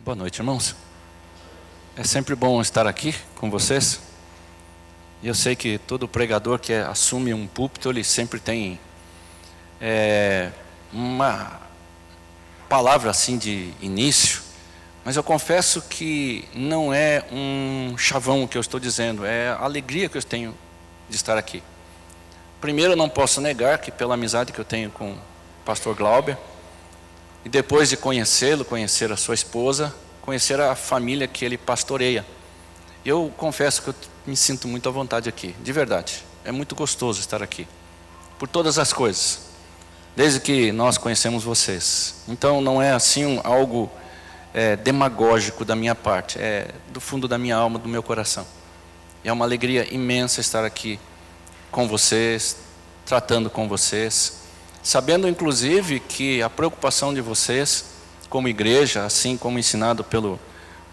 Boa noite, irmãos. É sempre bom estar aqui com vocês. E eu sei que todo pregador que assume um púlpito, ele sempre tem uma palavra assim de início. Mas eu confesso que não é um chavão que eu estou dizendo, é a alegria que eu tenho de estar aqui. Primeiro, eu não posso negar que pela amizade que eu tenho com o pastor Glauber, e depois de conhecê-lo, conhecer a sua esposa, conhecer a família que ele pastoreia, eu confesso que eu me sinto muito à vontade aqui, de verdade. É muito gostoso estar aqui, por todas as coisas, desde que nós conhecemos vocês. Então não é assim algo demagógico da minha parte, é do fundo da minha alma, do meu coração. É uma alegria imensa estar aqui com vocês, tratando com vocês, sabendo inclusive que a preocupação de vocês como igreja, assim como ensinado pelo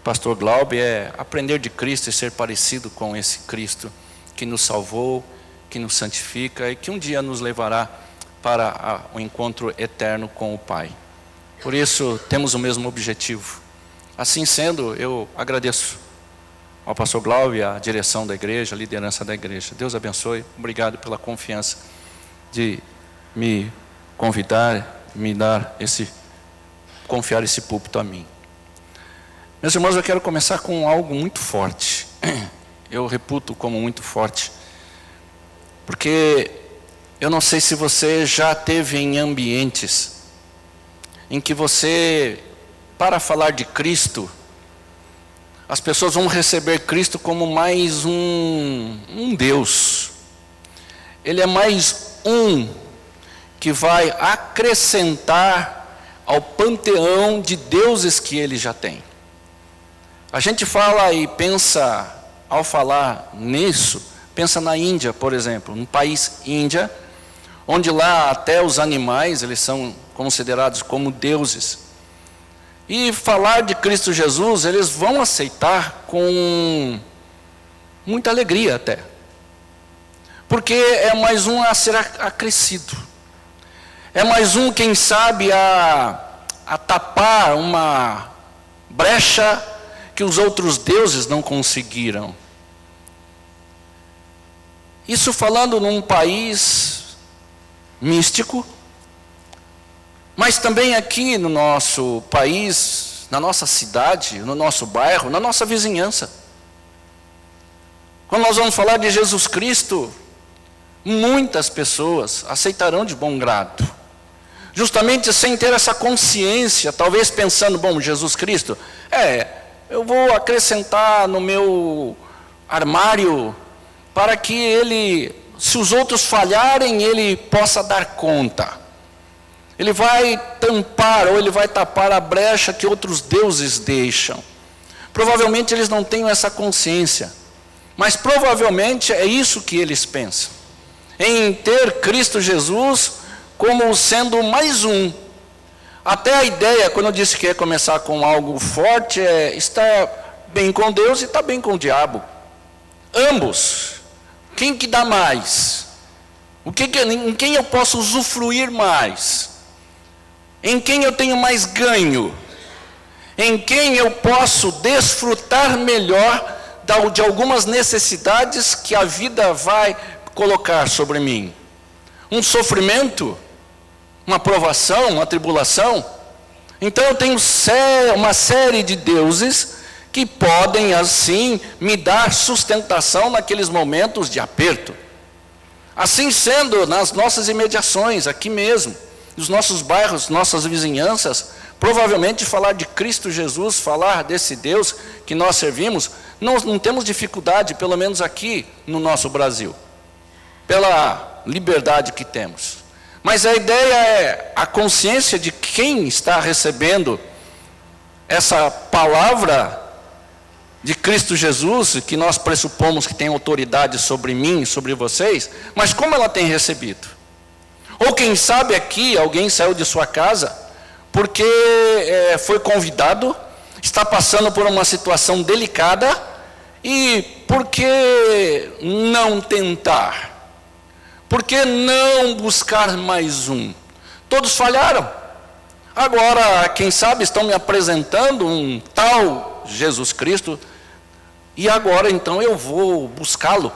pastor Glauber, é aprender de Cristo e ser parecido com esse Cristo que nos salvou, que nos santifica e que um dia nos levará para o encontro eterno com o Pai. Por isso temos o mesmo objetivo. Assim sendo, eu agradeço ao pastor Glauber, à direção da igreja, a liderança da igreja. Deus abençoe. Obrigado pela confiança de me convidar, confiar esse púlpito a mim. Meus irmãos, eu quero começar com algo muito forte. Eu reputo como muito forte, porque eu não sei se você já teve em ambientes em que você, para falar de Cristo, as pessoas vão receber Cristo como mais um Deus. Ele é mais um que vai acrescentar ao panteão de deuses que ele já tem. A gente fala e pensa, ao falar nisso, pensa na Índia, por exemplo, no país Índia, onde lá até os animais, eles são considerados como deuses. E falar de Cristo Jesus, eles vão aceitar com muita alegria até. Porque é mais um a ser acrescido. É mais um, quem sabe, a tapar uma brecha que os outros deuses não conseguiram. Isso falando num país místico, mas também aqui no nosso país, na nossa cidade, no nosso bairro, na nossa vizinhança. Quando nós vamos falar de Jesus Cristo, muitas pessoas aceitarão de bom grado, justamente sem ter essa consciência, talvez pensando, bom, Jesus Cristo, eu vou acrescentar no meu armário, para que ele, se os outros falharem, ele possa dar conta. Ele vai tampar, ou ele vai tapar a brecha que outros deuses deixam. Provavelmente eles não tenham essa consciência, mas provavelmente é isso que eles pensam, em ter Cristo Jesus como sendo mais um. Até a ideia, quando eu disse que ia começar com algo forte, é estar bem com Deus e estar bem com o diabo. Ambos. Quem que dá mais? Em quem eu posso usufruir mais? Em quem eu tenho mais ganho? Em quem eu posso desfrutar melhor de algumas necessidades que a vida vai colocar sobre mim? Um sofrimento? Uma provação, uma tribulação? Então eu tenho uma série de deuses que podem assim me dar sustentação naqueles momentos de aperto. Assim sendo, nas nossas imediações, aqui mesmo, nos nossos bairros, nossas vizinhanças, provavelmente falar de Cristo Jesus, falar desse Deus que nós servimos, não temos dificuldade, pelo menos aqui no nosso Brasil, pela liberdade que temos. Mas a ideia é a consciência de quem está recebendo essa palavra de Cristo Jesus, que nós pressupomos que tem autoridade sobre mim, sobre vocês, mas como ela tem recebido? Ou quem sabe aqui, alguém saiu de sua casa, porque foi convidado, está passando por uma situação delicada, e por que não tentar? Por que não buscar mais um? Todos falharam. Agora, quem sabe estão me apresentando um tal Jesus Cristo, e agora então eu vou buscá-lo,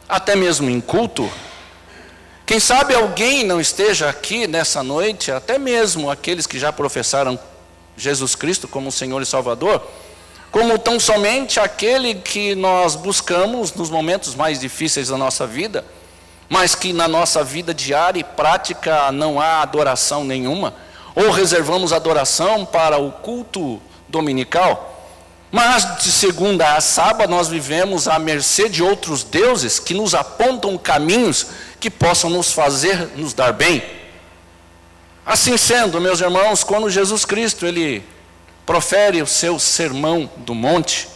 até mesmo em culto. Quem sabe alguém não esteja aqui nessa noite, até mesmo aqueles que já professaram Jesus Cristo como Senhor e Salvador, como tão somente aquele que nós buscamos nos momentos mais difíceis da nossa vida, mas que na nossa vida diária e prática não há adoração nenhuma, ou reservamos adoração para o culto dominical, mas de segunda a sábado nós vivemos à mercê de outros deuses que nos apontam caminhos que possam nos fazer nos dar bem. Assim sendo, meus irmãos, quando Jesus Cristo ele profere o seu sermão do monte,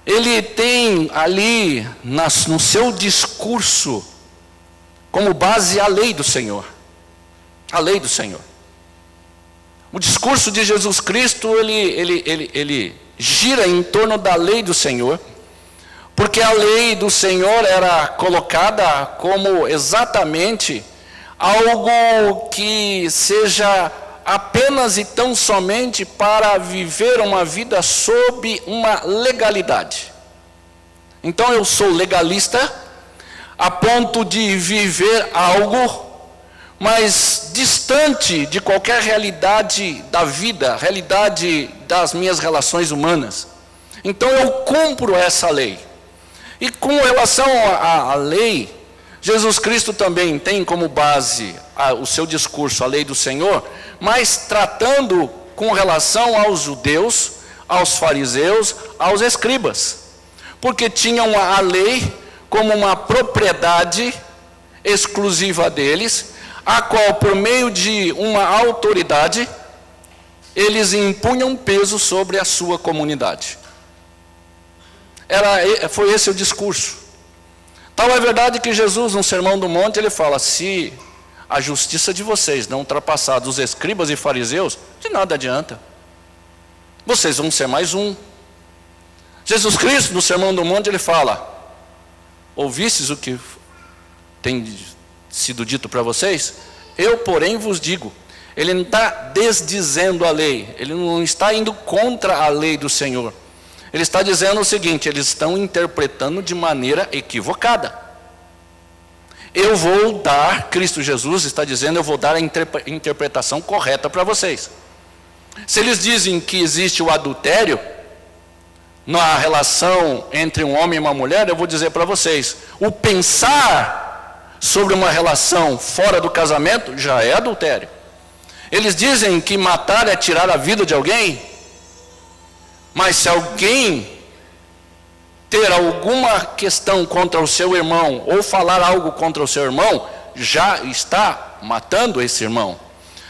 ele tem ali no seu discurso como base a lei do Senhor. A lei do Senhor. O discurso de Jesus Cristo, ele gira em torno da lei do Senhor, porque a lei do Senhor era colocada como exatamente algo que seja apenas e tão somente para viver uma vida sob uma legalidade. Então eu sou legalista a ponto de viver algo, mas distante de qualquer realidade da vida, realidade das minhas relações humanas. Então eu cumpro essa lei. E com relação à lei, Jesus Cristo também tem como base o seu discurso, a lei do Senhor, mas tratando com relação aos judeus, aos fariseus, aos escribas, porque tinham a lei como uma propriedade exclusiva deles, a qual por meio de uma autoridade, eles impunham peso sobre a sua comunidade. Foi esse o discurso. Tal é verdade que Jesus, no Sermão do Monte, ele fala: se a justiça de vocês não ultrapassar dos escribas e fariseus, de nada adianta. Vocês vão ser mais um. Jesus Cristo, no Sermão do Monte, ele fala: ouvistes o que tem sido dito para vocês? Eu, porém, vos digo. Ele não está desdizendo a lei, ele não está indo contra a lei do Senhor. Ele está dizendo o seguinte: eles estão interpretando de maneira equivocada. Eu vou dar, Cristo Jesus está dizendo, eu vou dar a interpretação correta para vocês. Se eles dizem que existe o adultério na relação entre um homem e uma mulher, eu vou dizer para vocês, o pensar sobre uma relação fora do casamento já é adultério. Eles dizem que matar é tirar a vida de alguém, mas se alguém ter alguma questão contra o seu irmão, ou falar algo contra o seu irmão, já está matando esse irmão.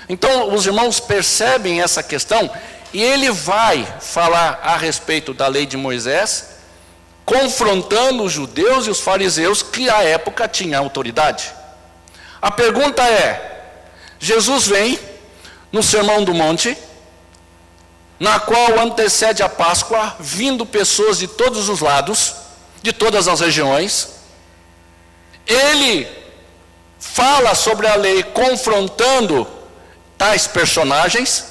Então os irmãos percebem essa questão, e ele vai falar a respeito da lei de Moisés, confrontando os judeus e os fariseus que à época tinham autoridade. A pergunta é: Jesus vem no Sermão do Monte, na qual antecede a Páscoa, vindo pessoas de todos os lados, de todas as regiões. Ele fala sobre a lei confrontando tais personagens.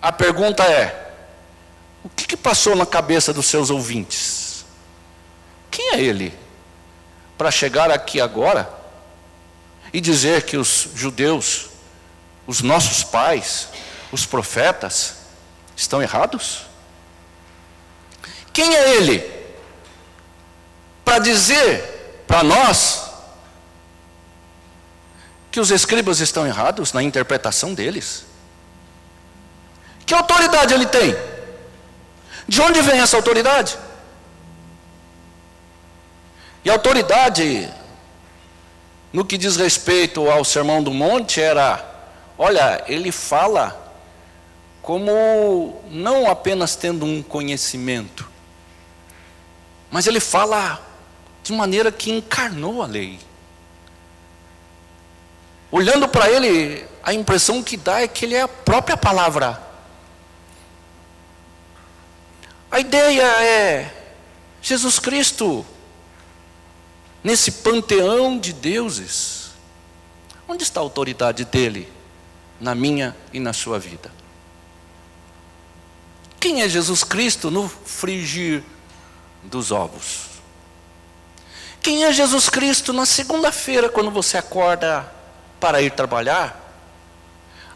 A pergunta é: o que passou na cabeça dos seus ouvintes? Quem é ele para chegar aqui agora e dizer que os judeus, os nossos pais, os profetas, estão errados? Quem é ele para dizer para nós que os escribas estão errados na interpretação deles? Que autoridade ele tem? De onde vem essa autoridade? E a autoridade, no que diz respeito ao Sermão do Monte, era: olha, ele fala como não apenas tendo um conhecimento, mas ele fala de maneira que encarnou a lei. Olhando para ele, a impressão que dá é que ele é a própria palavra. A ideia é Jesus Cristo nesse panteão de deuses. Onde está a autoridade dele na minha e na sua vida. Quem é Jesus Cristo no frigir dos ovos? Quem é Jesus Cristo na segunda-feira, quando você acorda para ir trabalhar,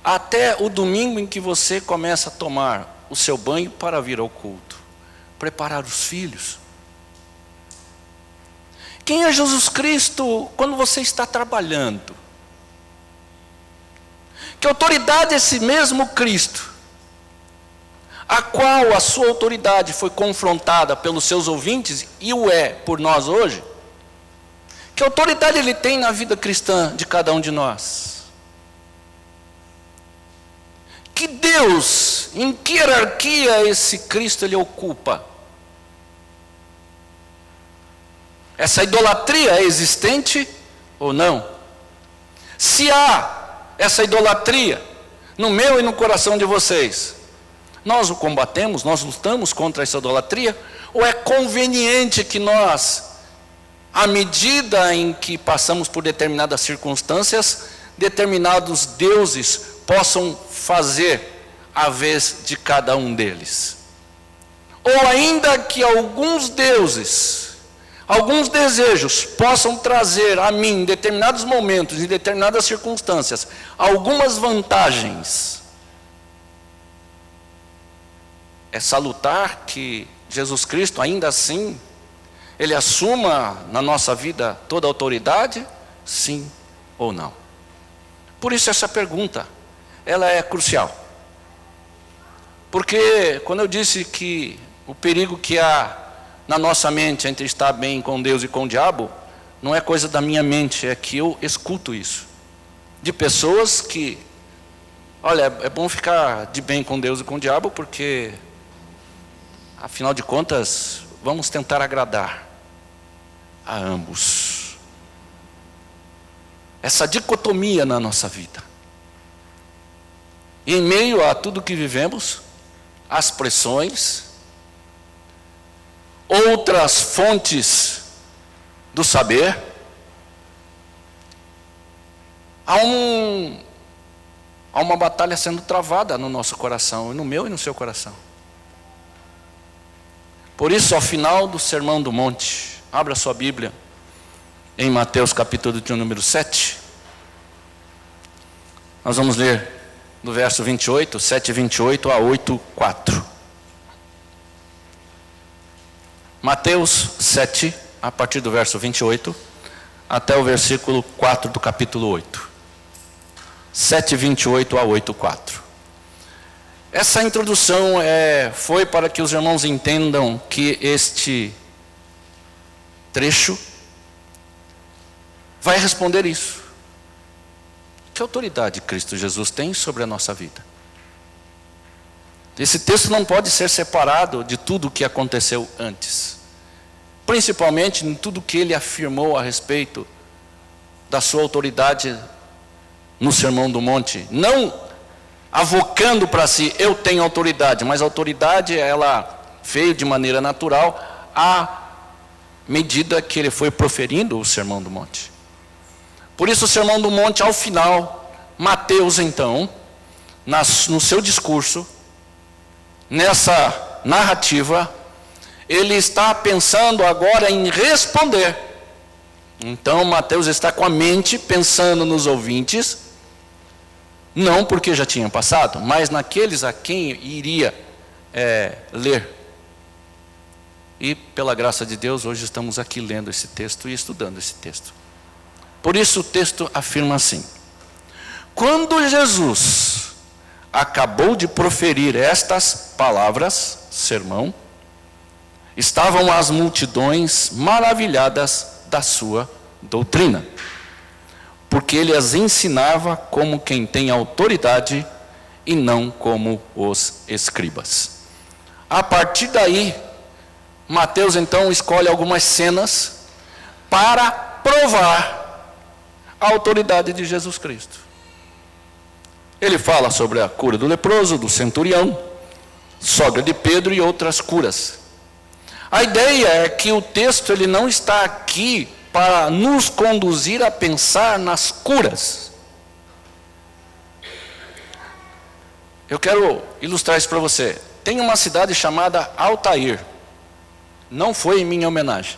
até o domingo em que você começa a tomar o seu banho para vir ao culto, preparar os filhos? Quem é Jesus Cristo quando você está trabalhando? Que autoridade é esse mesmo Cristo, a qual a sua autoridade foi confrontada pelos seus ouvintes e o é por nós hoje? Que autoridade ele tem na vida cristã de cada um de nós? Que Deus, em que hierarquia esse Cristo ele ocupa? Essa idolatria é existente ou não? Se há essa idolatria no meu e no coração de vocês, nós o combatemos, nós lutamos contra essa idolatria? Ou é conveniente que nós, à medida em que passamos por determinadas circunstâncias, determinados deuses possam fazer a vez de cada um deles? Ou ainda que alguns deuses, alguns desejos possam trazer a mim, em determinados momentos, em determinadas circunstâncias, algumas vantagens, é salutar que Jesus Cristo, ainda assim, ele assuma na nossa vida toda a autoridade? Sim ou não? Por isso essa pergunta, ela é crucial. Porque quando eu disse que o perigo que há na nossa mente entre estar bem com Deus e com o diabo, não é coisa da minha mente, é que eu escuto isso de pessoas que, olha, é bom ficar de bem com Deus e com o diabo, porque afinal de contas vamos tentar agradar a ambos. Essa dicotomia na nossa vida, e em meio a tudo que vivemos, as pressões, outras fontes do saber, há uma batalha sendo travada no nosso coração, no meu e no seu coração. Por isso, ao final do Sermão do Monte, abra sua Bíblia em Mateus capítulo de número 7. Nós vamos ler do verso 28, 7:28 a 8:4. Mateus 7, a partir do verso 28, até o versículo 4 do capítulo 8. 7:28 a 8:4. Essa introdução foi para que os irmãos entendam que este trecho vai responder isso. Que autoridade Cristo Jesus tem sobre a nossa vida? Esse texto não pode ser separado de tudo o que aconteceu antes, principalmente em tudo que ele afirmou a respeito da sua autoridade no Sermão do Monte, não avocando para si, eu tenho autoridade, mas a autoridade ela veio de maneira natural à medida que ele foi proferindo o Sermão do Monte. Por isso o Sermão do Monte, ao final, Mateus então, no seu discurso, nessa narrativa, ele está pensando agora em responder. Então Mateus está com a mente pensando nos ouvintes, não porque já tinham passado, mas naqueles a quem iria ler. E pela graça de Deus, hoje estamos aqui lendo esse texto e estudando esse texto. Por isso o texto afirma assim: quando Jesus acabou de proferir estas palavras, sermão, estavam as multidões maravilhadas da sua doutrina, porque ele as ensinava como quem tem autoridade e não como os escribas. A partir daí, Mateus então escolhe algumas cenas para provar a autoridade de Jesus Cristo. Ele fala sobre a cura do leproso, do centurião, sogra de Pedro e outras curas. A ideia é que o texto ele não está aqui para nos conduzir a pensar nas curas. Eu quero ilustrar isso para você. Tem uma cidade chamada Altair. Não foi em minha homenagem,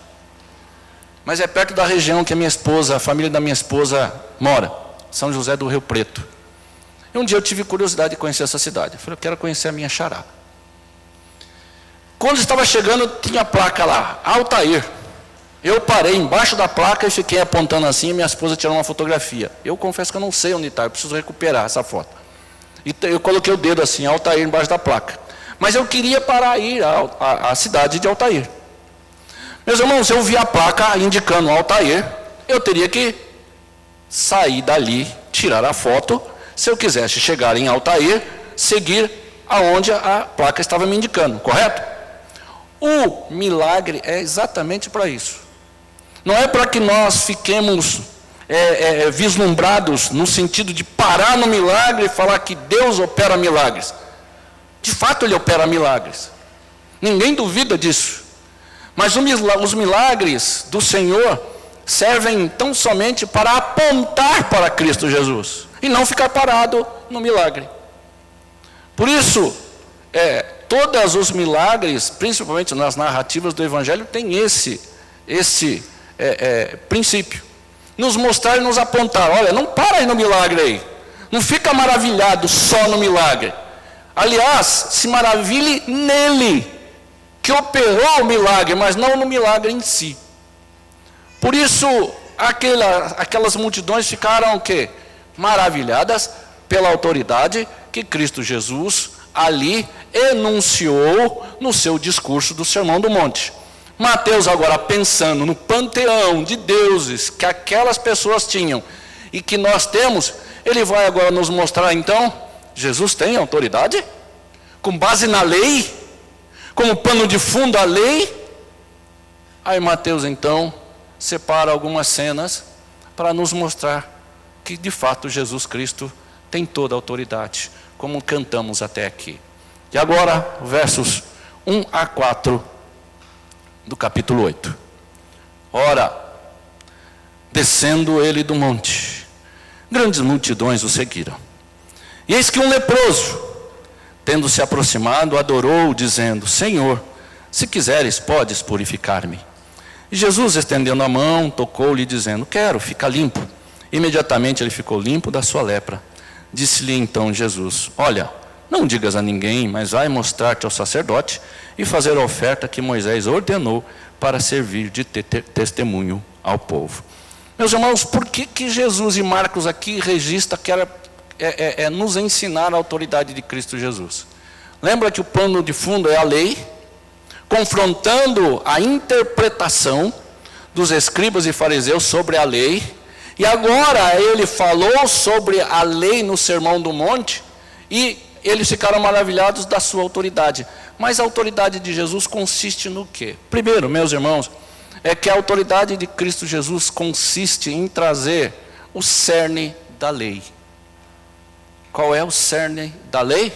mas é perto da região que a família da minha esposa mora, São José do Rio Preto. E um dia eu tive curiosidade de conhecer essa cidade. Eu falei, eu quero conhecer a minha xará. Quando estava chegando, tinha a placa lá, Altair. Eu parei embaixo da placa e fiquei apontando assim, e minha esposa tirou uma fotografia. Eu confesso que eu não sei onde está, eu preciso recuperar essa foto. E eu coloquei o dedo assim, Altair, embaixo da placa. Mas eu queria parar ir à cidade de Altair. Meus irmãos, se eu vi a placa indicando Altair, eu teria que sair dali, tirar a foto. Se eu quisesse chegar em Altair, seguir aonde a placa estava me indicando, correto? O milagre é exatamente para isso. Não é para que nós fiquemos vislumbrados no sentido de parar no milagre e falar que Deus opera milagres. De fato Ele opera milagres. Ninguém duvida disso. Mas os milagres do Senhor servem tão somente para apontar para Cristo Jesus. E não ficar parado no milagre. Por isso, todos os milagres, principalmente nas narrativas do Evangelho, tem esse princípio. Nos mostrar e nos apontar. Olha, não para aí no milagre aí. Não fica maravilhado só no milagre. Aliás, se maravilhe nele, que operou o milagre, mas não no milagre em si. Por isso, aquelas multidões ficaram o quê? Maravilhadas pela autoridade que Cristo Jesus ali enunciou no seu discurso do Sermão do Monte. Mateus agora pensando no panteão de deuses que aquelas pessoas tinham e que nós temos, ele vai agora nos mostrar então, Jesus tem autoridade? Com base na lei? Como pano de fundo a lei? Aí Mateus então separa algumas cenas para nos mostrar que de fato Jesus Cristo tem toda a autoridade, como cantamos até aqui. E agora, versos 1 a 4 do capítulo 8. Ora, descendo ele do monte, grandes multidões o seguiram. E eis que um leproso, tendo se aproximado, adorou, dizendo, Senhor, se quiseres, podes purificar-me. E Jesus, estendendo a mão, tocou-lhe, dizendo, quero, fica limpo. Imediatamente ele ficou limpo da sua lepra. Disse-lhe então Jesus, olha, não digas a ninguém, mas vai mostrar-te ao sacerdote e fazer a oferta que Moisés ordenou para servir de testemunho ao povo. Meus irmãos, por que Jesus e Marcos aqui registram que era nos ensinar a autoridade de Cristo Jesus? Lembra que o pano de fundo é a lei, confrontando a interpretação dos escribas e fariseus sobre a lei, e agora ele falou sobre a lei no Sermão do Monte, e eles ficaram maravilhados da sua autoridade. Mas a autoridade de Jesus consiste no quê? Primeiro, meus irmãos, é que a autoridade de Cristo Jesus consiste em trazer o cerne da lei. Qual é o cerne da lei?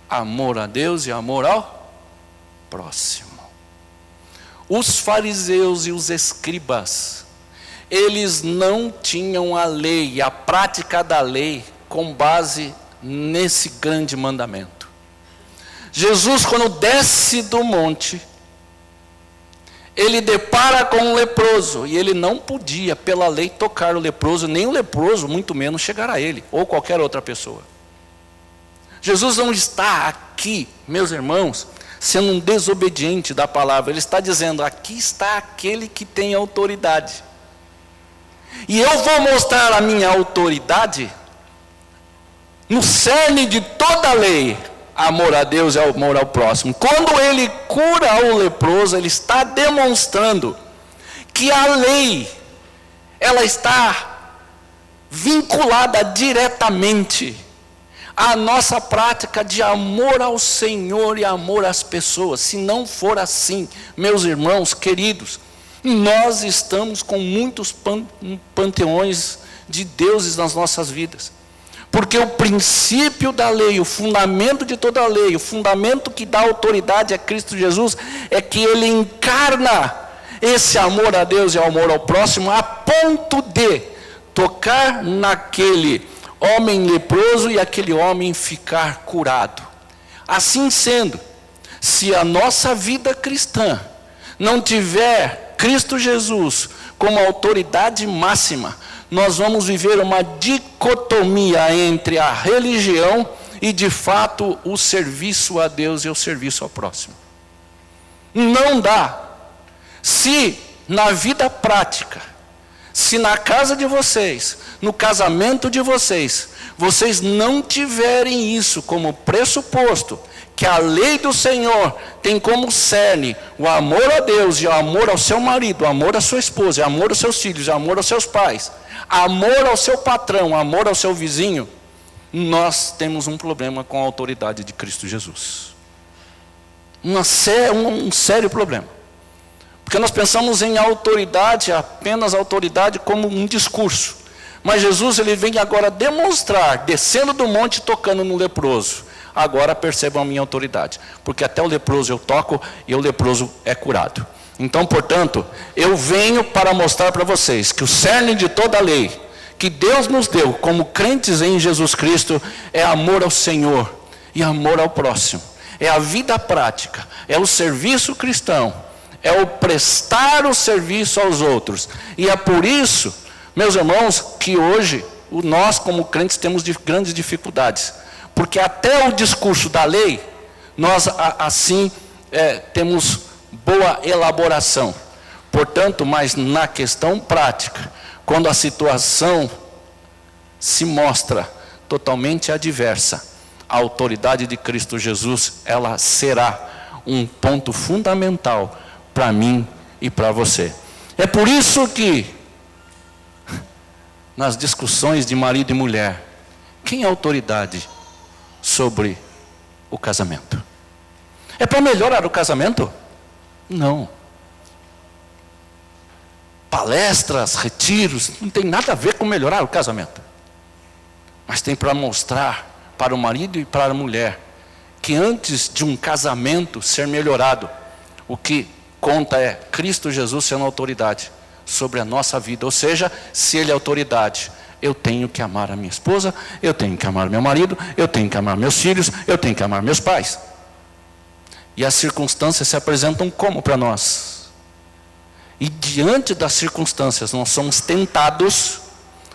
Amor a Deus e amor ao próximo. Os fariseus e os escribas, eles não tinham a lei, a prática da lei, com base nesse grande mandamento. Jesus, quando desce do monte, ele depara com um leproso, e ele não podia, pela lei, tocar o leproso, nem o leproso, muito menos chegar a ele, ou qualquer outra pessoa. Jesus não está aqui, meus irmãos, sendo um desobediente da palavra. Ele está dizendo, aqui está aquele que tem autoridade. E eu vou mostrar a minha autoridade no cerne de toda a lei, amor a Deus e amor ao próximo. Quando ele cura o leproso, ele está demonstrando que a lei, ela está vinculada diretamente à nossa prática de amor ao Senhor e amor às pessoas. Se não for assim, meus irmãos queridos, nós estamos com muitos panteões de deuses nas nossas vidas. Porque o princípio da lei, o fundamento de toda a lei, o fundamento que dá autoridade a Cristo Jesus, é que ele encarna esse amor a Deus e amor ao próximo, a ponto de tocar naquele homem leproso e aquele homem ficar curado. Assim sendo, se a nossa vida cristã não tiver Cristo Jesus como autoridade máxima, nós vamos viver uma dicotomia entre a religião e, de fato, o serviço a Deus e o serviço ao próximo. Não dá. Se na vida prática, se na casa de vocês, no casamento de vocês, vocês não tiverem isso como pressuposto, que a lei do Senhor tem como cerne o amor a Deus e o amor ao seu marido, o amor à sua esposa, o amor aos seus filhos, o amor aos seus pais, amor ao seu patrão, amor ao seu vizinho, nós temos um problema com a autoridade de Cristo Jesus. Um sério problema. Porque nós pensamos em autoridade, apenas autoridade como um discurso. Mas Jesus, ele vem agora demonstrar, descendo do monte, tocando no leproso. Agora percebam a minha autoridade, porque até o leproso eu toco e o leproso é curado. Então, portanto, eu venho para mostrar para vocês que o cerne de toda a lei que Deus nos deu como crentes em Jesus Cristo é amor ao Senhor e amor ao próximo. É a vida prática, é o serviço cristão, é o prestar o serviço aos outros. E é por isso, meus irmãos, que hoje nós como crentes temos grandes dificuldades. Porque até o discurso da lei, nós assim temos boa elaboração. Portanto, mas na questão prática, quando a situação se mostra totalmente adversa, a autoridade de Cristo Jesus, ela será um ponto fundamental para mim e para você. É por isso que, nas discussões de marido e mulher, quem é a autoridade sobre o casamento? É para melhorar o casamento? Não. Palestras, retiros, não tem nada a ver com melhorar o casamento. Mas tem para mostrar para o marido e para a mulher que antes de um casamento ser melhorado, o que conta é Cristo Jesus sendo autoridade sobre a nossa vida. Ou seja, se Ele é autoridade, eu tenho que amar a minha esposa, eu tenho que amar meu marido, eu tenho que amar meus filhos, eu tenho que amar meus pais. E as circunstâncias se apresentam como para nós? E diante das circunstâncias, nós somos tentados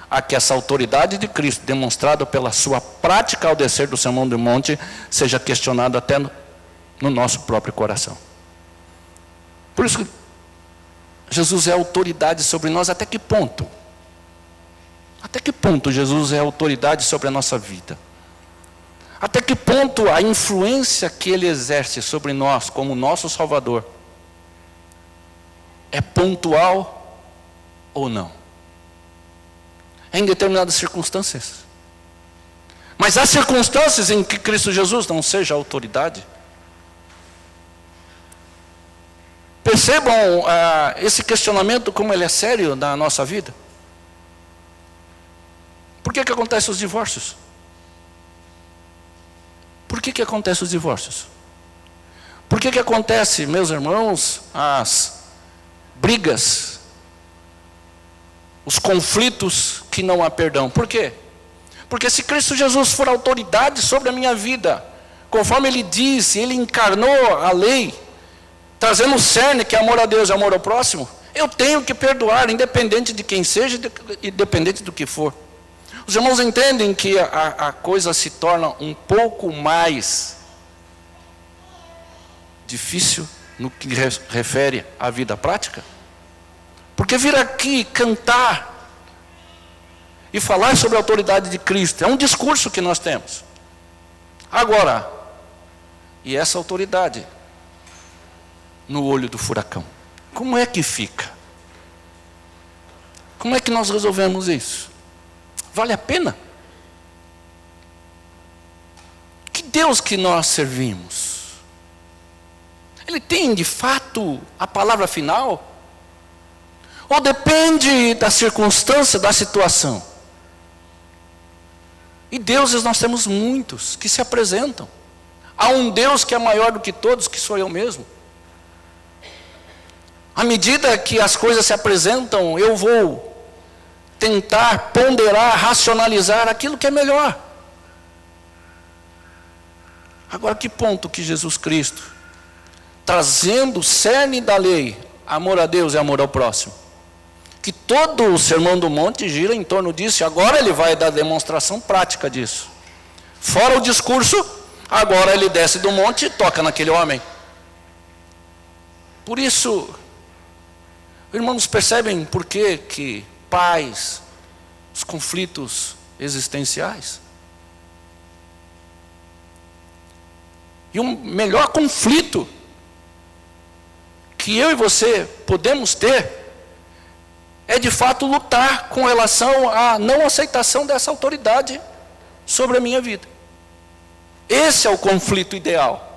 a que essa autoridade de Cristo, demonstrada pela sua prática ao descer do Sermão do Monte, seja questionada até no nosso próprio coração. Por isso que Jesus é autoridade sobre nós. Até que ponto? Até que ponto Jesus é autoridade sobre a nossa vida? Até que ponto a influência que Ele exerce sobre nós como nosso Salvador é pontual ou não? Em determinadas circunstâncias. Mas há circunstâncias em que Cristo Jesus não seja autoridade. Percebam esse questionamento, como ele é sério na nossa vida. Por que acontecem os divórcios? Por que acontecem os divórcios? Por que acontece, meus irmãos, as brigas, os conflitos que não há perdão? Por quê? Porque se Cristo Jesus for autoridade sobre a minha vida, conforme Ele disse, Ele encarnou a lei, trazendo o cerne que é amor a Deus e amor ao próximo, eu tenho que perdoar, independente de quem seja, independente do que for. Os irmãos entendem que a coisa se torna um pouco mais difícil no que refere à vida prática? Porque vir aqui cantar e falar sobre a autoridade de Cristo é um discurso que nós temos. Agora, e essa autoridade no olho do furacão, como é que fica? Como é que nós resolvemos isso? Vale a pena? Que Deus que nós servimos? Ele tem de fato a palavra final? Ou depende da circunstância, da situação? E deuses nós temos muitos que se apresentam. Há um Deus que é maior do que todos, que sou eu mesmo. À medida que as coisas se apresentam, eu vou tentar ponderar, racionalizar aquilo que é melhor. Agora, que ponto que Jesus Cristo, trazendo o cerne da lei, amor a Deus e amor ao próximo, que todo o Sermão do Monte gira em torno disso, e agora ele vai dar demonstração prática disso. Fora o discurso, agora ele desce do monte e toca naquele homem. Por isso, irmãos, percebem por que paz, os conflitos existenciais? E o melhor conflito que eu e você podemos ter é de fato lutar com relação à não aceitação dessa autoridade sobre a minha vida. Esse é o conflito ideal.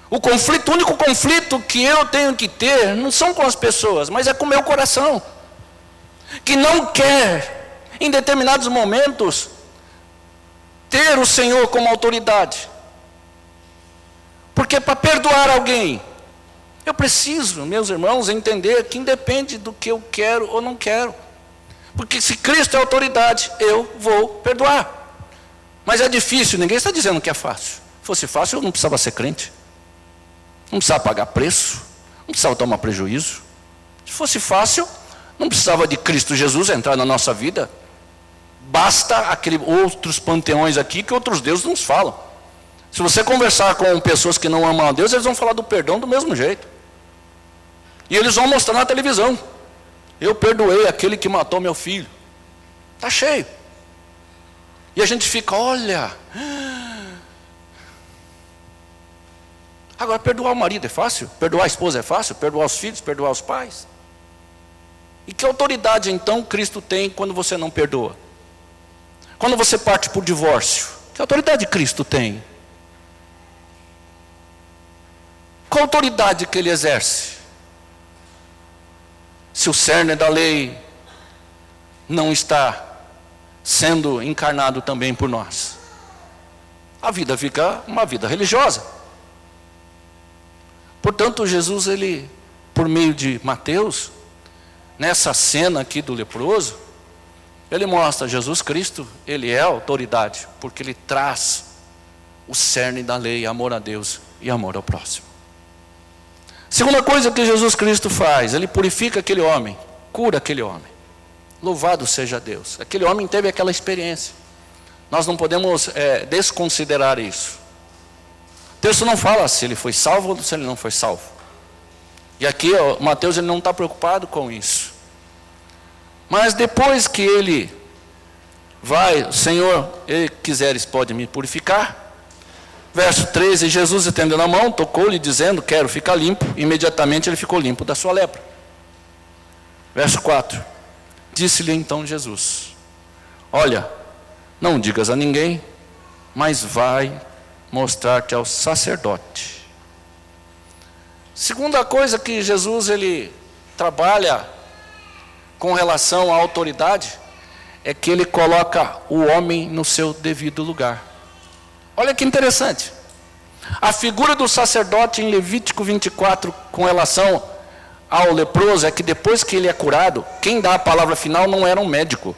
O conflito, o único conflito que eu tenho que ter não são com as pessoas, mas é com o meu coração, que não quer, em determinados momentos, ter o Senhor como autoridade. Porque para perdoar alguém, eu preciso, meus irmãos, entender que independe do que eu quero ou não quero. Porque se Cristo é autoridade, eu vou perdoar. Mas é difícil, ninguém está dizendo que é fácil. Se fosse fácil, eu não precisava ser crente. Não precisava pagar preço, não precisava tomar prejuízo. Se fosse fácil, não precisava de Cristo Jesus entrar na nossa vida. Basta aqueles outros panteões aqui que outros deuses nos falam. Se você conversar com pessoas que não amam a Deus, eles vão falar do perdão do mesmo jeito. E eles vão mostrar na televisão: eu perdoei aquele que matou meu filho. Está cheio. E a gente fica, olha. Agora, perdoar o marido é fácil? Perdoar a esposa é fácil? Perdoar os filhos? Perdoar os pais? E que autoridade então Cristo tem quando você não perdoa? Quando você parte por divórcio, que autoridade Cristo tem? Qual autoridade que ele exerce? Se o cerne da lei não está sendo encarnado também por nós, a vida fica uma vida religiosa. Portanto, Jesus, ele, por meio de Mateus, nessa cena aqui do leproso, ele mostra Jesus Cristo, ele é a autoridade, porque ele traz o cerne da lei, amor a Deus e amor ao próximo. Segunda coisa que Jesus Cristo faz, ele purifica aquele homem, cura aquele homem. Louvado seja Deus. Aquele homem teve aquela experiência. Nós não podemos desconsiderar isso. O texto não fala se ele foi salvo ou se ele não foi salvo. E aqui Mateus ele não está preocupado com isso. Mas depois que ele vai, Senhor, se quiseres pode me purificar. Verso 13, Jesus estendendo a mão, tocou-lhe dizendo, quero ficar limpo. Imediatamente ele ficou limpo da sua lepra. Verso 4, disse-lhe então Jesus, olha, não digas a ninguém, mas vai mostrar-te ao sacerdote. Segunda coisa que Jesus ele trabalha com relação à autoridade, é que ele coloca o homem no seu devido lugar. Olha que interessante. A figura do sacerdote em Levítico 24, com relação ao leproso, é que depois que ele é curado, quem dá a palavra final não era um médico,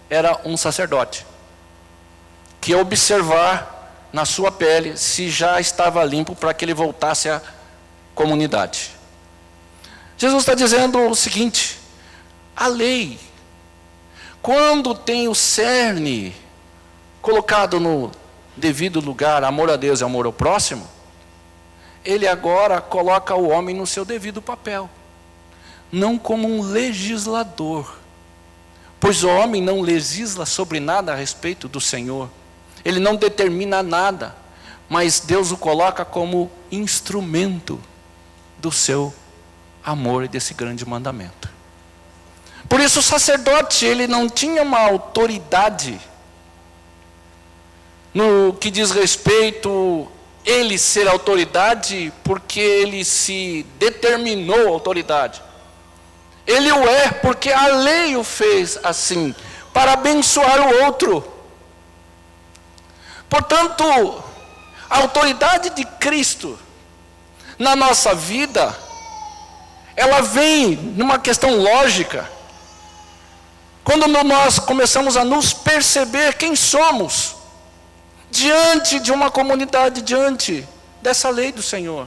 era um sacerdote, que ia observar na sua pele se já estava limpo para que ele voltasse à comunidade. Jesus está dizendo o seguinte: a lei, quando tem o cerne colocado no devido lugar, amor a Deus e amor ao próximo, ele agora coloca o homem no seu devido papel, não como um legislador, pois o homem não legisla sobre nada a respeito do Senhor, ele não determina nada, mas Deus o coloca como instrumento do seu amor e desse grande mandamento. Por isso o sacerdote, ele não tinha uma autoridade no que diz respeito ele ser autoridade, porque ele se determinou autoridade. Ele o é porque a lei o fez assim, para abençoar o outro. Portanto, a autoridade de Cristo na nossa vida, ela vem numa questão lógica, Quando nós começamos a nos perceber quem somos, diante de uma comunidade, diante dessa lei do Senhor.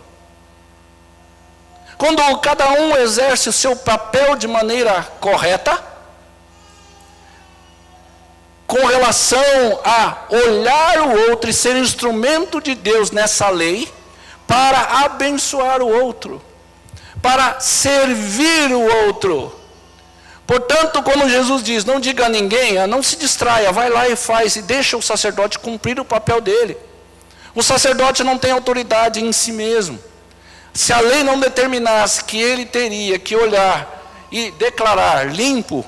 Quando cada um exerce o seu papel de maneira correta, com relação a olhar o outro e ser instrumento de Deus nessa lei, para abençoar o outro, para servir o outro. Portanto, quando Jesus diz, não diga a ninguém, não se distraia, vai lá e faz, e deixa o sacerdote cumprir o papel dele. O sacerdote não tem autoridade em si mesmo. Se a lei não determinasse que ele teria que olhar e declarar limpo,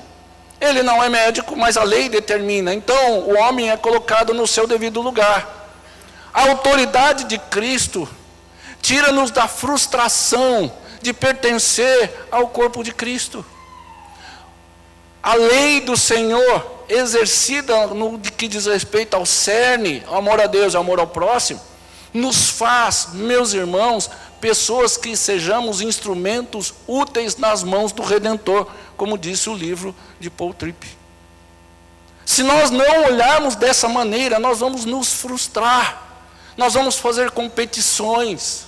ele não é médico, mas a lei determina. Então, o homem é colocado no seu devido lugar. A autoridade de Cristo tira-nos da frustração de pertencer ao corpo de Cristo. A lei do Senhor, exercida no que diz respeito ao cerne, ao amor a Deus e ao amor ao próximo, nos faz, meus irmãos, pessoas que sejamos instrumentos úteis nas mãos do Redentor, como disse o livro de Paul Tripp. Se nós não olharmos dessa maneira, nós vamos nos frustrar, nós vamos fazer competições,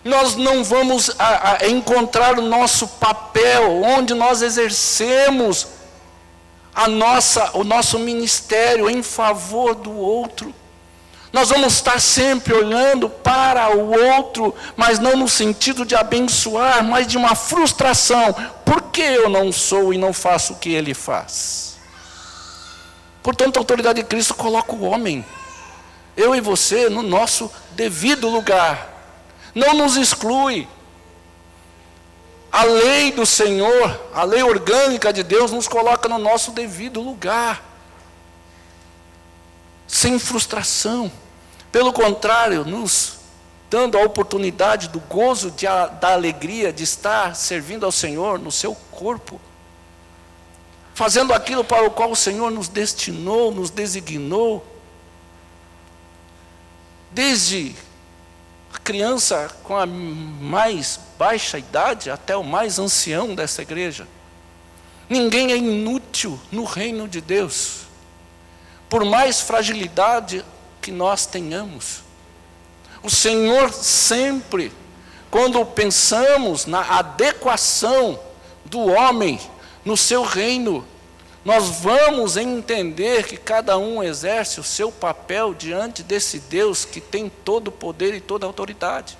nós não vamos encontrar o nosso papel, onde nós exercemos o nosso ministério em favor do outro. Nós vamos estar sempre olhando para o outro, mas não no sentido de abençoar, mas de uma frustração. Por que eu não sou e não faço o que ele faz? Portanto, a autoridade de Cristo coloca o homem, eu e você, no nosso devido lugar. Não nos exclui. A lei do Senhor, a lei orgânica de Deus, nos coloca no nosso devido lugar. Sem frustração. Pelo contrário, nos dando a oportunidade do gozo, da alegria de estar servindo ao Senhor no seu corpo. Fazendo aquilo para o qual o Senhor nos destinou, nos designou. Desde a criança com a mais baixa idade até o mais ancião dessa igreja. Ninguém é inútil no reino de Deus. Por mais fragilidade que nós tenhamos. O Senhor sempre, quando pensamos na adequação do homem no seu reino, nós vamos entender que cada um exerce o seu papel diante desse Deus que tem todo o poder e toda a autoridade.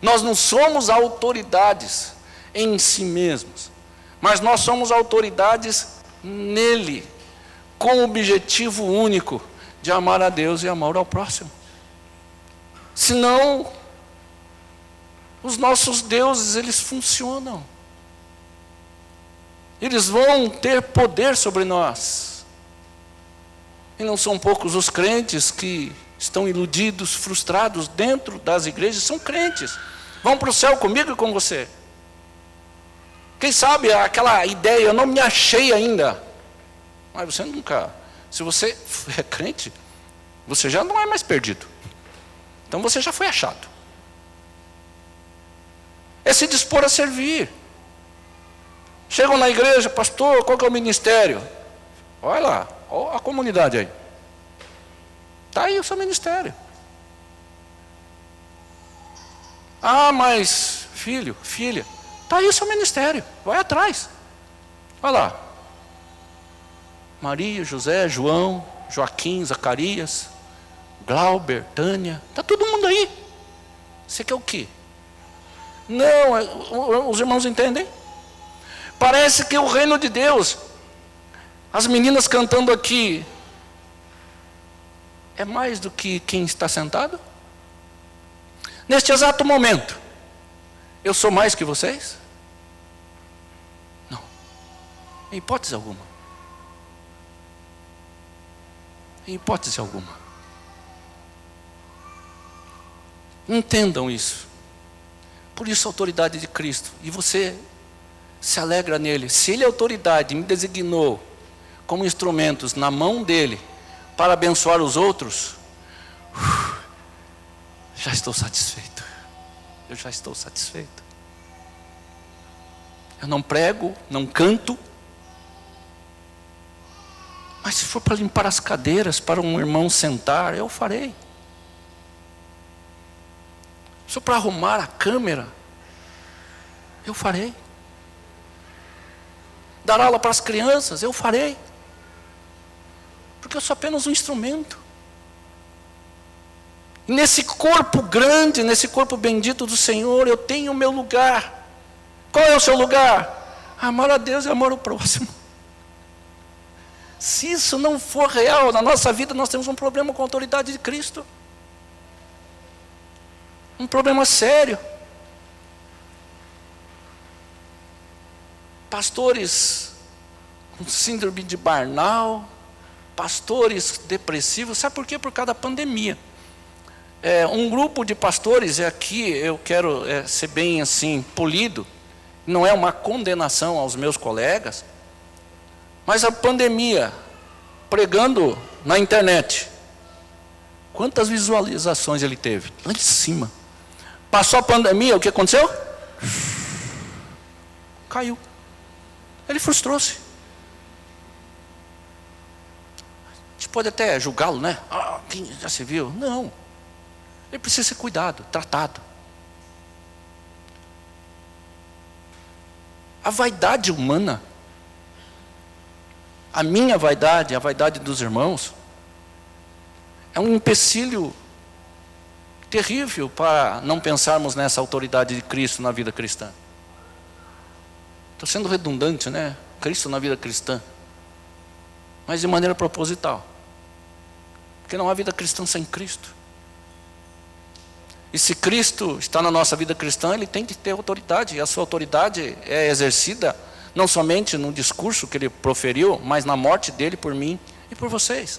Nós não somos autoridades em si mesmos, mas nós somos autoridades nele, com o objetivo único de amar a Deus e amar ao próximo. Senão, os nossos deuses, eles funcionam. Eles vão ter poder sobre nós. E não são poucos os crentes que estão iludidos, frustrados dentro das igrejas, são crentes. Vão para o céu comigo e com você. Quem sabe aquela ideia, eu não me achei ainda. Mas você nunca, se você é crente, você já não é mais perdido. Então você já foi achado. É se dispor a servir. Chegam na igreja, pastor, qual que é o ministério? Olha lá, olha a comunidade aí. Está aí o seu ministério. Ah, mas filho, filha, está aí o seu ministério, vai atrás. Olha lá. Maria, José, João, Joaquim, Zacarias, Glauber, Tânia, está todo mundo aí. Você quer o quê? Não, os irmãos entendem? Parece que o reino de Deus, as meninas cantando aqui, é mais do que quem está sentado? Neste exato momento, eu sou mais que vocês? Não, em hipótese alguma. Em hipótese alguma. Entendam isso. Por isso a autoridade de Cristo. E você se alegra nele. Se ele é autoridade, me designou como instrumentos na mão dele para abençoar os outros, já estou satisfeito. Eu já estou satisfeito. Eu não prego, não canto, Mas se for para limpar as cadeiras, para um irmão sentar, eu farei. Se for para arrumar a câmera, eu farei. Dar aula para as crianças, eu farei. Porque eu sou apenas um instrumento. E nesse corpo grande, nesse corpo bendito do Senhor, eu tenho o meu lugar. Qual é o seu lugar? Amar a Deus e amar o próximo. Se isso não for real na nossa vida, nós temos um problema com a autoridade de Cristo. Um problema sério. Pastores com síndrome de Burnout, pastores depressivos. Sabe por quê? Por causa da pandemia. Um grupo de pastores, aqui eu quero ser bem assim, polido, não é uma condenação aos meus colegas, mas a pandemia, pregando na internet, quantas visualizações ele teve? Lá em cima. Passou a pandemia, o que aconteceu? Caiu. Ele frustrou-se. A gente pode até julgá-lo, né? Quem já se viu? Não. Ele precisa ser cuidado, tratado. A vaidade humana, a minha vaidade, a vaidade dos irmãos, é um empecilho terrível para não pensarmos nessa autoridade de Cristo na vida cristã. Estou sendo redundante, né? Cristo na vida cristã. Mas de maneira proposital. Porque não há vida cristã sem Cristo. E se Cristo está na nossa vida cristã, Ele tem que ter autoridade. E a sua autoridade é exercida não somente no discurso que Ele proferiu, mas na morte dEle por mim e por vocês.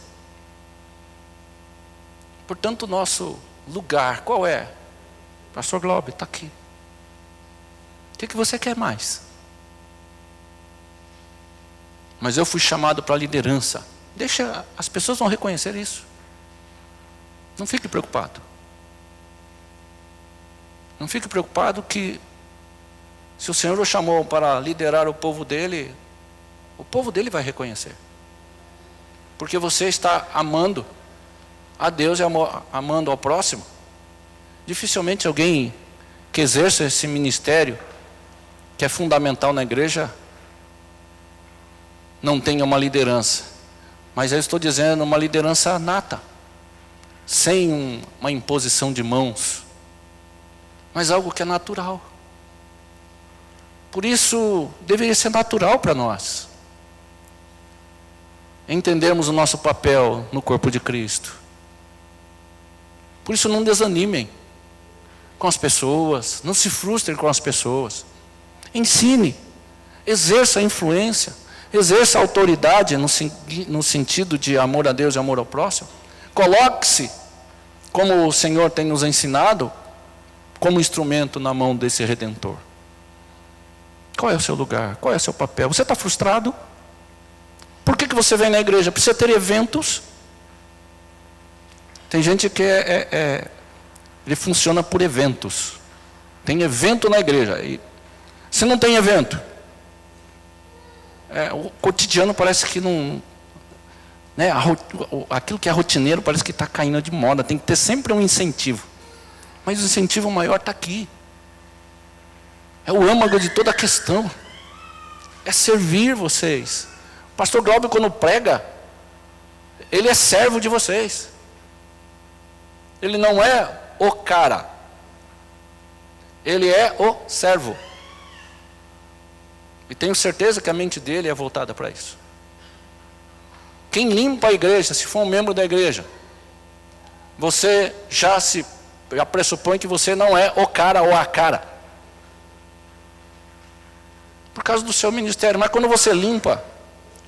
Portanto, o nosso lugar, qual é? Pastor Globo, está aqui. O que você quer mais? Mas eu fui chamado para a liderança. Deixa, as pessoas vão reconhecer isso. Não fique preocupado. Não fique preocupado que se o Senhor o chamou para liderar o povo dele vai reconhecer. Porque você está amando a Deus e amando ao próximo. Dificilmente alguém que exerce esse ministério, que é fundamental na igreja, não tenha uma liderança. Mas eu estou dizendo uma liderança nata, sem uma imposição de mãos, mas algo que é natural. Por isso, deveria ser natural para nós entendermos o nosso papel no corpo de Cristo. Por isso, não desanimem com as pessoas, não se frustrem com as pessoas. Ensine, exerça a influência, exerça a autoridade no sentido de amor a Deus e amor ao próximo. Coloque-se, como o Senhor tem nos ensinado, como instrumento na mão desse Redentor. Qual é o seu lugar? Qual é o seu papel? Você está frustrado? Por que você vem na igreja? Precisa ter eventos? Tem gente que ele funciona por eventos. Tem evento na igreja. E se não tem evento, o cotidiano parece que não... Né, aquilo que é rotineiro parece que está caindo de moda. Tem que ter sempre um incentivo. Mas o incentivo maior está aqui. É o âmago de toda a questão. É servir vocês. O pastor Glauber, quando prega, ele é servo de vocês. Ele não é o cara. Ele é o servo. E tenho certeza que a mente dele é voltada para isso. Quem limpa a igreja, se for um membro da igreja, você já pressupõe que você não é o cara ou a cara. Por causa do seu ministério. Mas quando você limpa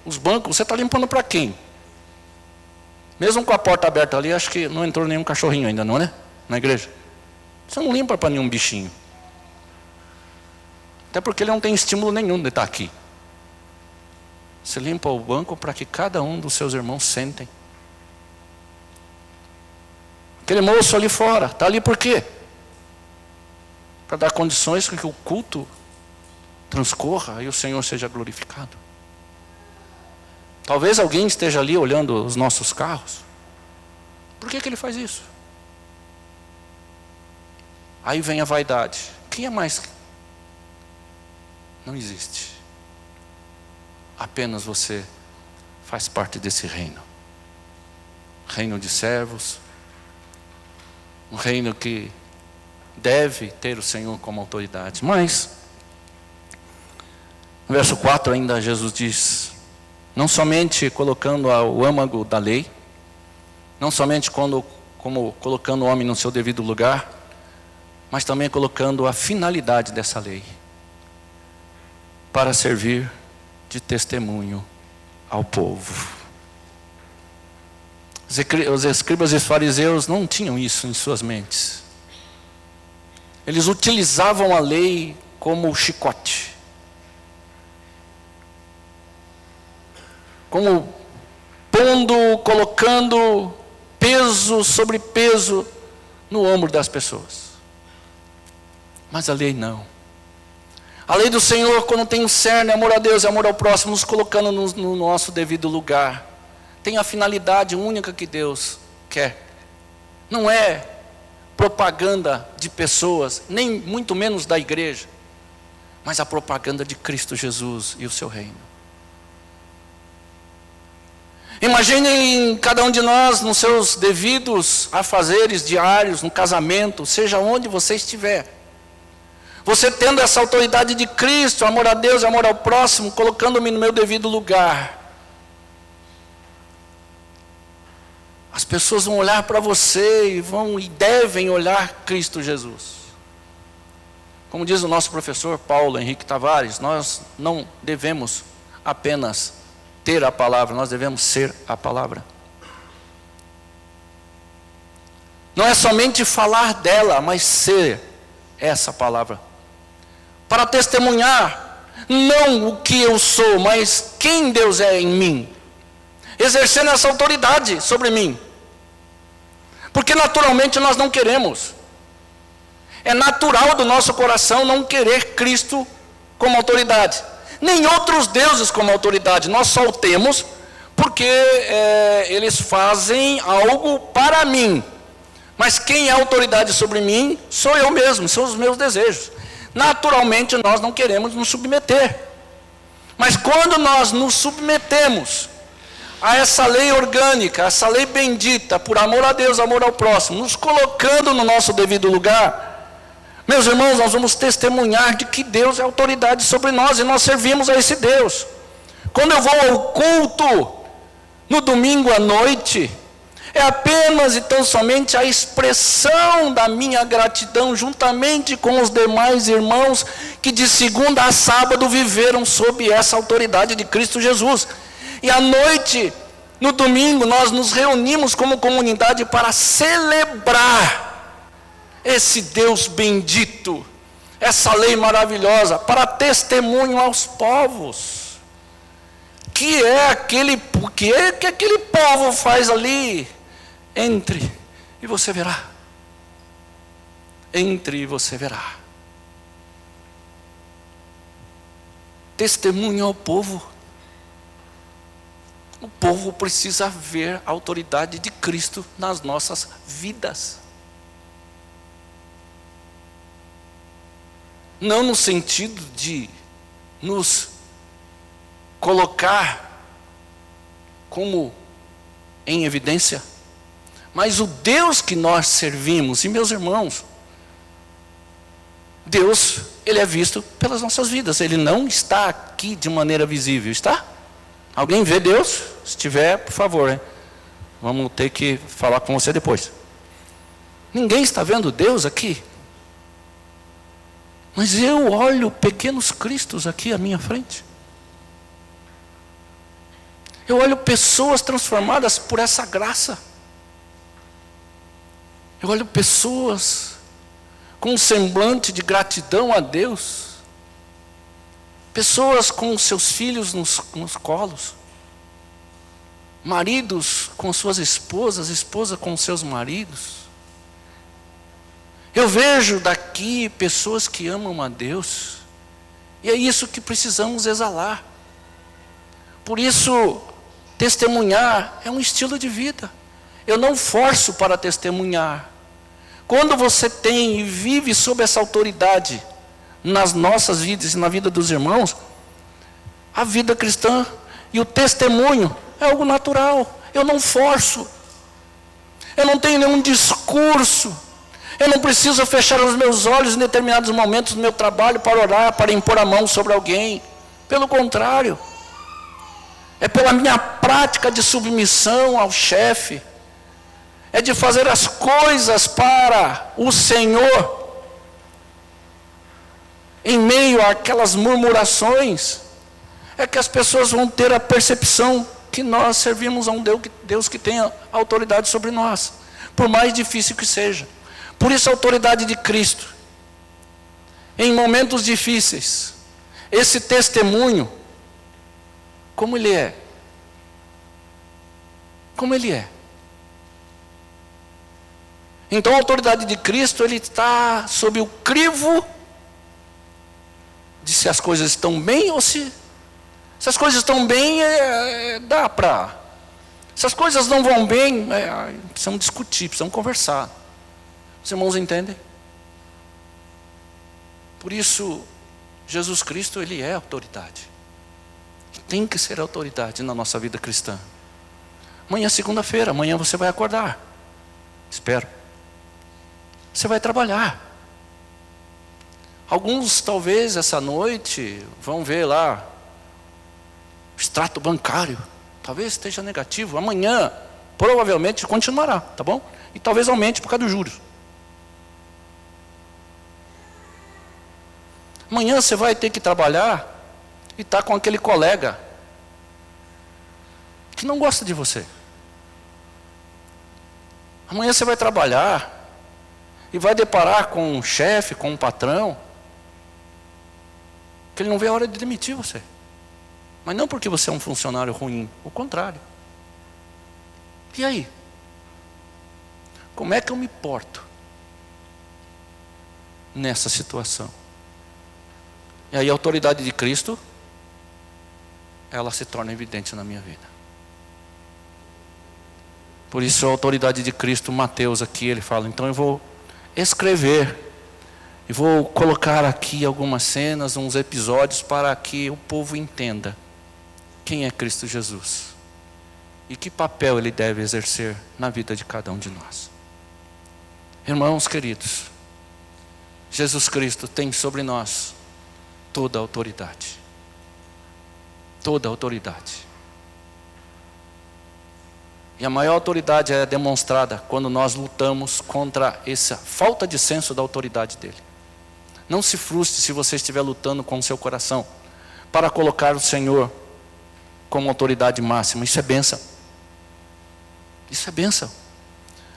os bancos, você está limpando para quem? Mesmo com a porta aberta ali, acho que não entrou nenhum cachorrinho ainda, não é? Na igreja. Você não limpa para nenhum bichinho. Até porque ele não tem estímulo nenhum de estar aqui. Você limpa o banco para que cada um dos seus irmãos sentem. Aquele moço ali fora, está ali por quê? Para dar condições para que o culto transcorra e o Senhor seja glorificado. Talvez alguém esteja ali olhando os nossos carros. Por que ele faz isso? Aí vem a vaidade. Quem é mais? Não existe. Apenas você faz parte desse reino. Reino de servos. Um reino que deve ter o Senhor como autoridade. Mas, no verso 4 ainda Jesus diz, não somente colocando o âmago da lei, não somente como colocando o homem no seu devido lugar, mas também colocando a finalidade dessa lei, para servir de testemunho ao povo. Os escribas e fariseus não tinham isso em suas mentes. Eles utilizavam a lei como chicote, como colocando peso sobre peso no ombro das pessoas. Mas a lei não. A lei do Senhor, quando tem o cerne, amor a Deus e amor ao próximo, nos colocando no nosso devido lugar, tem a finalidade única que Deus quer. Não é propaganda de pessoas, nem muito menos da igreja, mas a propaganda de Cristo Jesus e o seu reino. Imaginem cada um de nós nos seus devidos afazeres diários, no casamento, seja onde você estiver. Você tendo essa autoridade de Cristo, amor a Deus e amor ao próximo, colocando-me no meu devido lugar. As pessoas vão olhar para você e devem olhar Cristo Jesus. Como diz o nosso professor Paulo Henrique Tavares, nós não devemos apenas ter a palavra, nós devemos ser a palavra. Não é somente falar dela, mas ser essa palavra. Para testemunhar, não o que eu sou, mas quem Deus é em mim. Exercendo essa autoridade sobre mim. Porque naturalmente nós não queremos. É natural do nosso coração não querer Cristo como autoridade. Nem outros deuses como autoridade. Nós só o temos porque eles fazem algo para mim. Mas quem é autoridade sobre mim sou eu mesmo, são os meus desejos. Naturalmente nós não queremos nos submeter. Mas quando nós nos submetemos a essa lei orgânica, essa lei bendita, por amor a Deus, amor ao próximo, nos colocando no nosso devido lugar, meus irmãos, nós vamos testemunhar de que Deus é autoridade sobre nós e nós servimos a esse Deus. Quando eu vou ao culto, no domingo à noite, é apenas e tão somente a expressão da minha gratidão, juntamente com os demais irmãos que de segunda a sábado viveram sob essa autoridade de Cristo Jesus. E à noite, no domingo, nós nos reunimos como comunidade para celebrar esse Deus bendito, essa lei maravilhosa, para testemunho aos povos. Que aquele povo faz ali? Entre e você verá. Entre e você verá. Testemunho ao povo. O povo precisa ver a autoridade de Cristo nas nossas vidas. Não no sentido de nos colocar como em evidência, mas o Deus que nós servimos. E meus irmãos, Deus, Ele é visto pelas nossas vidas. Ele não está aqui de maneira visível, está? Alguém vê Deus? Se tiver, por favor, hein? Vamos ter que falar com você depois. Ninguém está vendo Deus aqui. Mas eu olho pequenos cristos aqui à minha frente. Eu olho pessoas transformadas por essa graça. Eu olho pessoas com um semblante de gratidão a Deus. Pessoas com seus filhos nos colos. Maridos com suas esposas, esposa com seus maridos. Eu vejo daqui pessoas que amam a Deus. E é isso que precisamos exalar. Por isso, Testemunhar é um estilo de vida. Eu não forço para testemunhar. Quando você tem e vive sob essa autoridade nas nossas vidas e na vida dos irmãos, a vida cristã e o testemunho é algo natural. Eu não forço. Eu não tenho nenhum discurso. Eu não preciso fechar os meus olhos em determinados momentos do meu trabalho para orar, para impor a mão sobre alguém. Pelo contrário, é pela minha prática de submissão ao chefe, é de fazer as coisas para o Senhor, em meio àquelas murmurações, é que as pessoas vão ter a percepção que nós servimos a um Deus que tem autoridade sobre nós, por mais difícil que seja. Por isso a autoridade de Cristo, em momentos difíceis, esse testemunho, como ele é? Como ele é? Então a autoridade de Cristo, ele está sob o crivo de se as coisas estão bem ou se as coisas estão bem, dá para. Se as coisas não vão bem, precisamos discutir, precisamos conversar. Os irmãos entendem? Por isso, Jesus Cristo, ele é autoridade. Tem que ser autoridade na nossa vida cristã. Amanhã é segunda-feira, amanhã você vai acordar. Espero. Você vai trabalhar. Alguns talvez essa noite vão ver lá o extrato bancário. Talvez esteja negativo. Amanhã provavelmente continuará, tá bom? E talvez aumente por causa dos juros. Amanhã você vai ter que trabalhar e está com aquele colega que não gosta de você. Amanhã você vai trabalhar e vai deparar com um chefe, com um patrão, que ele não vê a hora de demitir você. Mas não porque você é um funcionário ruim, o contrário. E aí? Como é que eu me porto nessa situação? E aí a autoridade de Cristo, ela se torna evidente na minha vida. Por isso a autoridade de Cristo, Mateus aqui, ele fala, então eu vou escrever, e vou colocar aqui algumas cenas, uns episódios, para que o povo entenda quem é Cristo Jesus. E que papel ele deve exercer na vida de cada um de nós. Irmãos queridos, Jesus Cristo tem sobre nós toda a autoridade. Toda a autoridade. E a maior autoridade é demonstrada quando nós lutamos contra essa falta de senso da autoridade dele. Não se frustre se você estiver lutando com o seu coração para colocar o Senhor como autoridade máxima. Isso é bênção. Isso é bênção.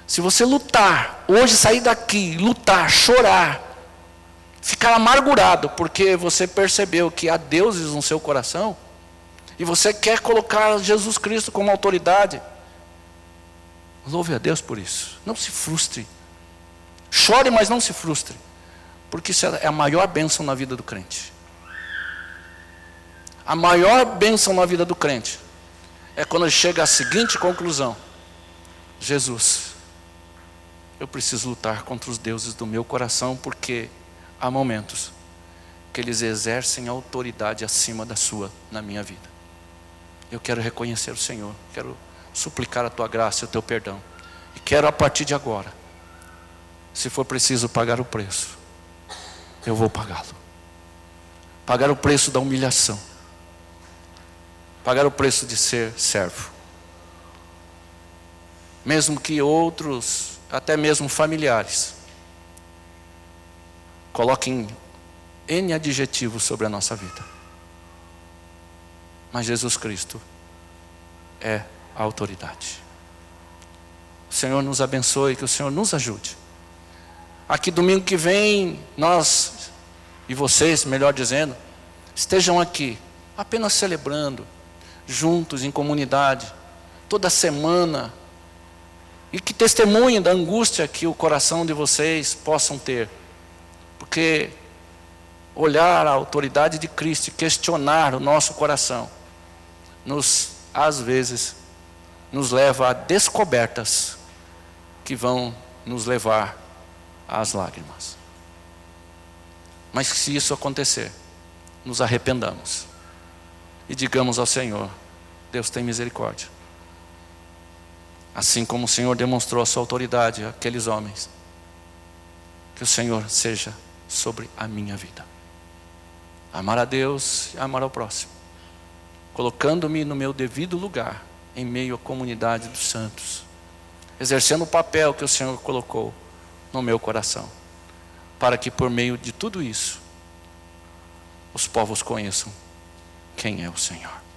Se você lutar, hoje sair daqui, lutar, chorar, ficar amargurado porque você percebeu que há deuses no seu coração e você quer colocar Jesus Cristo como autoridade, louve a Deus por isso. Não se frustre. Chore, mas não se frustre. Porque isso é a maior bênção na vida do crente. A maior bênção na vida do crente é quando ele chega à seguinte conclusão: Jesus, eu preciso lutar contra os deuses do meu coração, porque há momentos que eles exercem autoridade acima da sua na minha vida. Eu quero reconhecer o Senhor, quero suplicar a tua graça e o teu perdão. E quero a partir de agora, se for preciso pagar o preço, eu vou pagá-lo. Pagar o preço da humilhação. Pagar o preço de ser servo. Mesmo que outros, até mesmo familiares, coloquem N adjetivos sobre a nossa vida. Mas Jesus Cristo é a autoridade. O Senhor nos abençoe, que o Senhor nos ajude. Aqui domingo que vem, nós e vocês, melhor dizendo, estejam aqui apenas celebrando, juntos em comunidade, toda semana, e que testemunhem da angústia que o coração de vocês possam ter, porque olhar a autoridade de Cristo e questionar o nosso coração nos às vezes, nos leva a descobertas que vão nos levar às lágrimas. Mas se isso acontecer, nos arrependamos e digamos ao Senhor: Deus tem misericórdia. Assim como o Senhor demonstrou a sua autoridade àqueles homens, que o Senhor seja sobre a minha vida. Amar a Deus e amar ao próximo, colocando-me no meu devido lugar, em meio à comunidade dos santos, exercendo o papel que o Senhor colocou no meu coração, para que por meio de tudo isso, os povos conheçam quem é o Senhor.